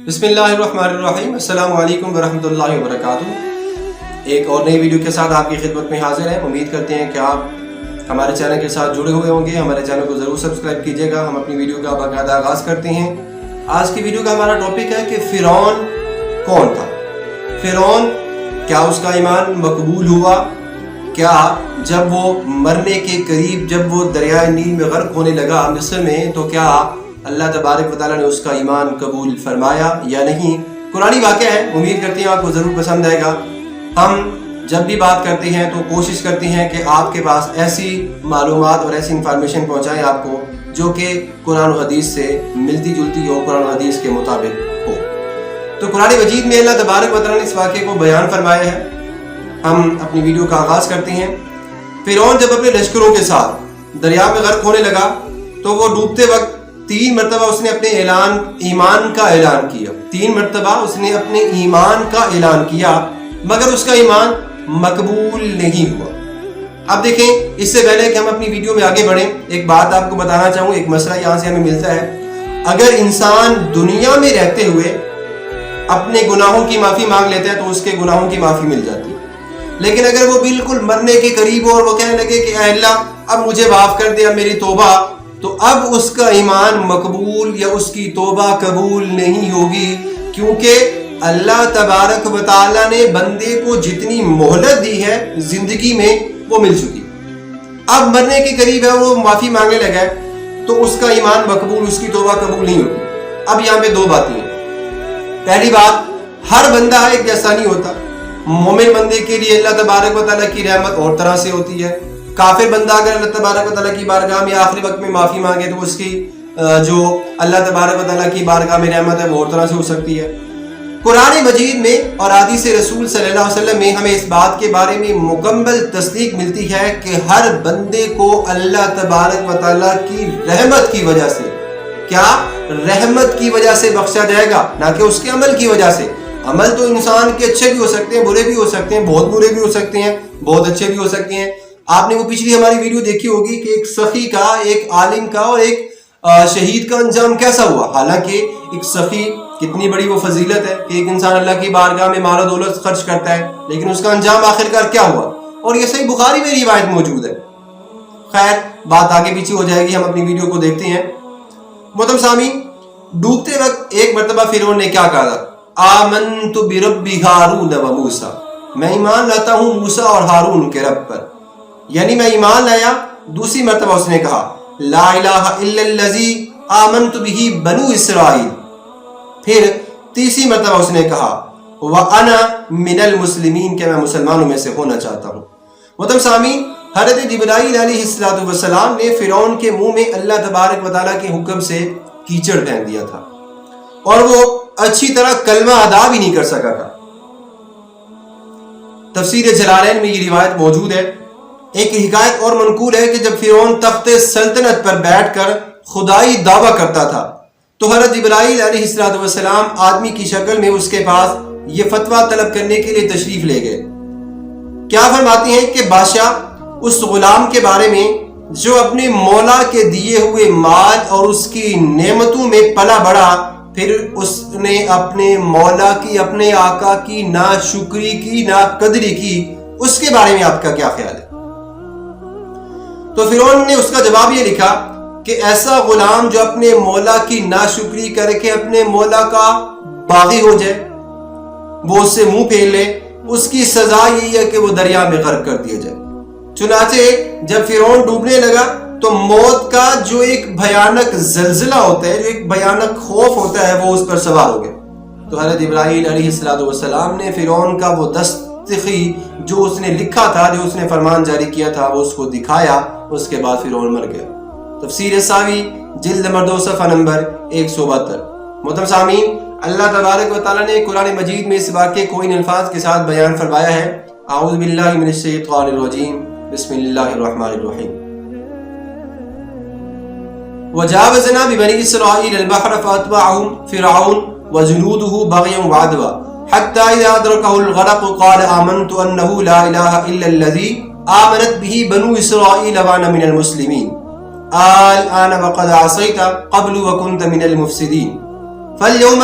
بسم اللہ الرحمن الرحیم، السلام علیکم ورحمۃ اللہ وبرکاتہ۔ ایک اور نئی ویڈیو کے ساتھ آپ کی خدمت میں حاضر ہیں۔ امید کرتے ہیں کہ آپ ہمارے چینل کے ساتھ جڑے ہوئے ہوں گے۔ ہمارے چینل کو ضرور سبسکرائب کیجیے گا۔ ہم اپنی ویڈیو کا باقاعدہ آغاز کرتے ہیں۔ آج کی ویڈیو کا ہمارا ٹاپک ہے کہ فرعون کون تھا؟ فرعون، کیا اس کا ایمان مقبول ہوا؟ کیا جب وہ مرنے کے قریب، جب وہ دریائے نیل میں غرق ہونے لگا مصر میں، تو کیا اللہ تبارک و تعالیٰ نے اس کا ایمان قبول فرمایا یا نہیں؟ قرآنی واقعہ ہے، امید کرتے ہیں آپ کو ضرور پسند آئے گا۔ ہم جب بھی بات کرتے ہیں تو کوشش کرتے ہیں کہ آپ کے پاس ایسی معلومات اور ایسی انفارمیشن پہنچائیں آپ کو جو کہ قرآن و حدیث سے ملتی جلتی ہو، قرآن و حدیث کے مطابق ہو۔ تو قرآن مجید میں اللہ تبارک و تعالیٰ نے اس واقعے کو بیان فرمایا ہے۔ ہم اپنی ویڈیو کا آغاز کرتے ہیں۔ فرعون جب اپنے لشکروں کے ساتھ دریا میں غرق ہونے لگا تو وہ ڈوبتے وقت 3 مرتبہ اس نے اپنے ایمان کا اعلان کیا۔ 3 مرتبہ اس نے اپنے ایمان کا اعلان کیا، مگر اس کا ایمان مقبول نہیں ہوا۔ اب دیکھیں، اس سے پہلے کہ ہم اپنی ویڈیو میں آگے بڑھیں، ایک بات آپ کو بتانا چاہوں، ایک مسئلہ یہاں سے ہمیں ملتا ہے۔ اگر انسان دنیا میں رہتے ہوئے اپنے گناہوں کی معافی مانگ لیتا ہے تو اس کے گناہوں کی معافی مل جاتی ہے، لیکن اگر وہ بالکل مرنے کے قریب ہو اور وہ کہنے لگے کہ اے اللہ اب مجھے معاف کر دے، اب میری توبہ، تو اب اس کا ایمان مقبول یا اس کی توبہ قبول نہیں ہوگی، کیونکہ اللہ تبارک و تعالیٰ نے بندے کو جتنی مہلت دی ہے زندگی میں وہ مل چکی۔ اب مرنے کے قریب ہے، وہ معافی مانگنے لگا ہے، تو اس کا ایمان مقبول، اس کی توبہ قبول نہیں ہوگی۔ اب یہاں پہ 2 باتیں ہیں۔ پہلی بات، ہر بندہ ایک جیسا نہیں ہوتا۔ مومن بندے کے لیے اللہ تبارک و تعالیٰ کی رحمت اور طرح سے ہوتی ہے۔ کافر بندہ اگر اللہ تبارک و تعالیٰ کی بارگاہ میں آخری وقت میں معافی مانگے تو اس کی جو اللہ تبارک و تعالیٰ کی بارگاہ میں رحمت ہے وہ اور طرح سے ہو سکتی ہے۔ قرآن مجید میں اور حدیث رسول صلی اللہ علیہ وسلم میں ہمیں اس بات کے بارے میں مکمل تصدیق ملتی ہے کہ ہر بندے کو اللہ تبارک و تعالیٰ کی رحمت کی وجہ سے، کیا رحمت کی وجہ سے بخشا جائے گا، نہ کہ اس کے عمل کی وجہ سے۔ عمل تو انسان کے اچھے بھی ہو سکتے ہیں، برے بھی ہو سکتے ہیں، بہت برے بھی ہو سکتے ہیں، بہت اچھے بھی ہو سکتے ہیں۔ آپ نے وہ پچھلی ہماری ویڈیو دیکھی ہوگی کہ ایک سخی کا، ایک عالم کا اور ایک شہید کا انجام کیسا ہوا۔ حالانکہ ایک سخی، کتنی بڑی وہ فضیلت ہے کہ ایک انسان اللہ کی بارگاہ میں مال و دولت خرچ کرتا ہے، لیکن اس کا انجام آخرکار کیا ہوا، اور یہ صحیح بخاری میں روایت موجود ہے۔ خیر، بات آگے پیچھے ہو جائے گی، ہم اپنی ویڈیو کو دیکھتے ہیں۔ محترم سامعین، ڈوبتے وقت ایک مرتبہ فرعون نے کیا کہا؟ آمنت برب ہارون و موسیٰ، میں ایمان لاتا ہوں موسیٰ اور ہارون کے رب پر، یعنی میں ایمان لایا۔ دوسری مرتبہ اس نے کہا لا الہ الا الذی آمنت بہ بنو اسرائیل۔ پھر تیسری مرتبہ اس نے کہا وانا من المسلمین، کہ میں مسلمانوں میں سے ہونا چاہتا ہوں۔ محترم سامعین، حضرت جبرائیل علیہ السلام نے فرعون کے منہ میں اللہ تبارک و تعالیٰ کے حکم سے کیچڑ پھینک دیا تھا اور وہ اچھی طرح کلمہ ادا بھی نہیں کر سکا تھا۔ تفسیر جلالین میں یہ روایت موجود ہے۔ ایک حکایت اور منقول ہے کہ جب فرعون تخت سلطنت پر بیٹھ کر خدائی دعویٰ کرتا تھا تو حضرت جبرائیل علیہ السلام آدمی کی شکل میں اس کے پاس یہ فتویٰ طلب کرنے کے لیے تشریف لے گئے۔ کیا فرماتے ہیں کہ بادشاہ اس غلام کے بارے میں جو اپنے مولا کے دیے ہوئے مال اور اس کی نعمتوں میں پلا بڑھا، پھر اس نے اپنے مولا کی، اپنے آقا کی ناشکری کی، ناقدری کی، اس کے بارے میں آپ کا کیا خیال ہے؟ تو فرعون نے اس کا جواب یہ لکھا کہ ایسا غلام جو اپنے مولا کی ناشکری کر کے اپنے مولا کا باغی ہو جائے، وہ اس سے منہ پھیر لے، اس کی سزا یہی ہے کہ وہ دریا میں غرق کر دیا جائے۔ چنانچہ جب فرعون ڈوبنے لگا تو موت کا جو ایک بھیانک زلزلہ ہوتا ہے، جو ایک بھیانک خوف ہوتا ہے، وہ اس پر سوار ہو گیا۔ تو حضرت ابراہیم علیہ السلام نے فرعون کا وہ دستخی جو اس نے لکھا تھا، جو اس نے فرمان جاری کیا تھا، وہ اس کو دکھایا۔ اس کے بعد فرعون مر گیا۔ تفسیر ساوی جلد نمبر 2 صفحہ نمبر 172۔ محترم سامعین، اللہ تبارک و تعالیٰ نے قرآن مجید میں اس واقعے کو ان الفاظ کے ساتھ بیان فرمایا ہے۔ اعوذ باللہ من الشیطان الرجیم، بسم اللہ الرحمن الرحیم۔ وجاوزنا ببنی اسرائیل البحر فاتبعهم فرعون وجنوده بغیا وعدوا حتى اذا ادركه الغرق قال آمنت انه لا اله الا الذي آمنت به بنو اسرائیل وانا من المسلمین الآن وقد عصیت قبل وكنت من المفسدین فاليوم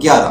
11।